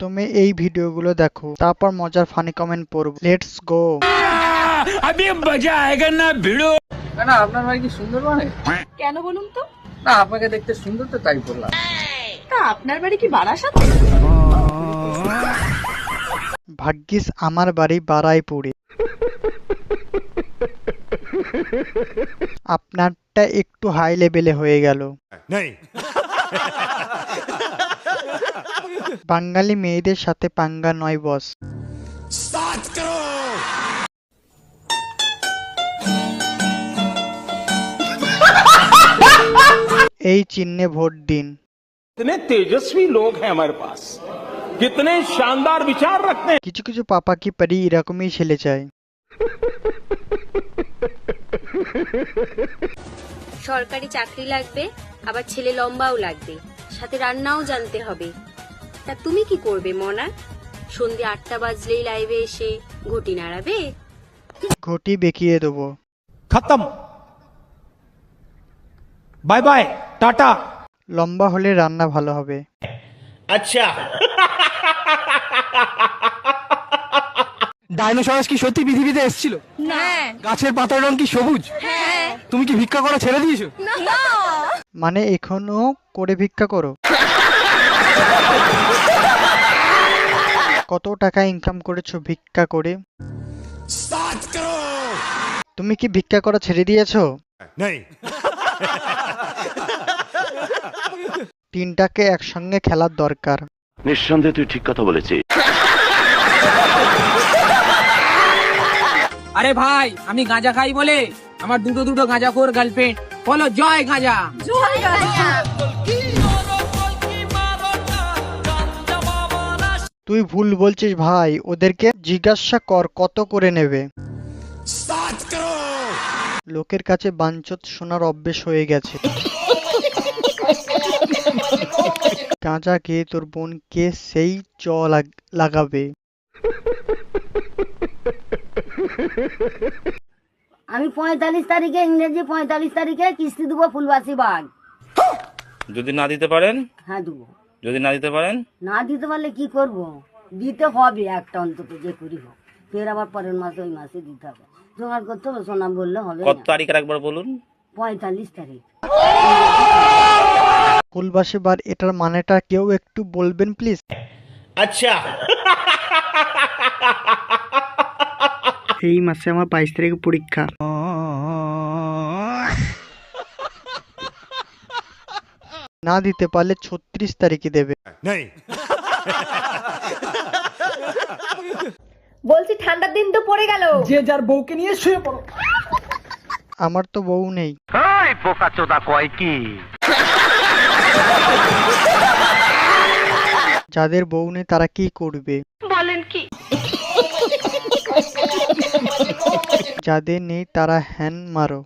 প্রথমে এই ভিডিওগুলো দেখো, তারপর মজার ফানি কমেন্ট পড়ব। Let's go. अभी मजा आएगा ना भिड़ो। না আপনার ভাই কি সুন্দর মানে? কেন বলুন তো? না আপনাকে দেখতে সুন্দর তো তাই বললাম। তা আপনার বাড়ি কি বারাসাত? ভাগ্যিস আমার বাড়ি বারাইপুরে। আপনারটা একটু হাই লেভেলে হয়ে গেল। বাঙালি মেয়েদের সাথে পাঙ্গা নয় বস। এই চিহ্নে ভোট দিন। कितने तेजस्वी लोग हैं हमारे पास, कितने शानदार विचार रखते हैं। কিছু কিছু পাপা কি পারি এরকমই ছেলে চায়। সরকারি চাকরি লাগবে, আবার ছেলে লম্বাও লাগবে, সাথে রান্নাও জানতে হবে। তা তুমি কি করবে মনা? সন্ধ্যে 8টা বাজলেই লাইভে এসে ঘটি নাড়াবে? ঘটি বেঁকিয়ে দেবো। खत्म, बाय बाय, टाटा। লম্বা হলে রান্না ভালো হবে। अच्छा, ডাইনোসরাস কি সত্যি পৃথিবীতে এসেছিল? না। গাছের পাতার রং কি সবুজ? হ্যাঁ। তুমি কি ভিক্ষা করা ছেড়ে দিয়েছো? মানে এখনো করে ভিক্ষা করো? কত টাকা ইনকাম করেছো ভিক্ষা করে? তুমি কি ভিক্ষা করা ছেড়ে দিয়েছো? তিনটাকে একসঙ্গে খেলার দরকার। নিঃসন্দেহে তুই ঠিক কথা বলেছিস। আরে ভাই, আমি গাঁজা খাই বলে আমার দুটো গাঁজাখোর গার্লফ্রেন্ড। বলো জয় গাঁজা। জয় গাঁজা। তুই ভুল বলছিস ভাই, ওদেরকে জিজ্ঞাসা কর কত করে নেবে। লোকের কাছে বাঞ্চত শোনার অভ্যেস হয়ে গেছে। গাঁজা খেয়ে তোর বোনকে সেই লাগাবে। আমি 45 তারিখে, ইংরেজি 45 তারিখে কিস্তি দেবো ফুলবাসী বাগ। যদি না দিতে পারেন? হ্যাঁ দেবো। যদি না দিতে পারেন? না দিতে পারলে কি করব? দিতে হবে একটা অন্তত, যে করি হোক। ফের আবার পরের মাসে ওই মাসে দিতে হবে, জোগাড় করতে হবে। সোনা বললে হবে কত না। তারিখের একবার বলুন। 45 তারিখ। ফুলবাসী বার এটার মানেটা কেউ একটু বলবেন প্লিজ? अच्छा। এই মাসে আমার 22 তারিখে পরীক্ষা। না দিতে পারলে 36 তারিখে দেবে। বলছি ঠান্ডার দিন তো পড়ে গেল, যে যার বউকে নিয়ে শুয়ে পড়ো। আমার তো বউ নেই। বোকাচোদা কয় কি? যাদের বউ নেই তারা কি করবে? বলেন কি? যাদের নেই তারা হ্যান মারো।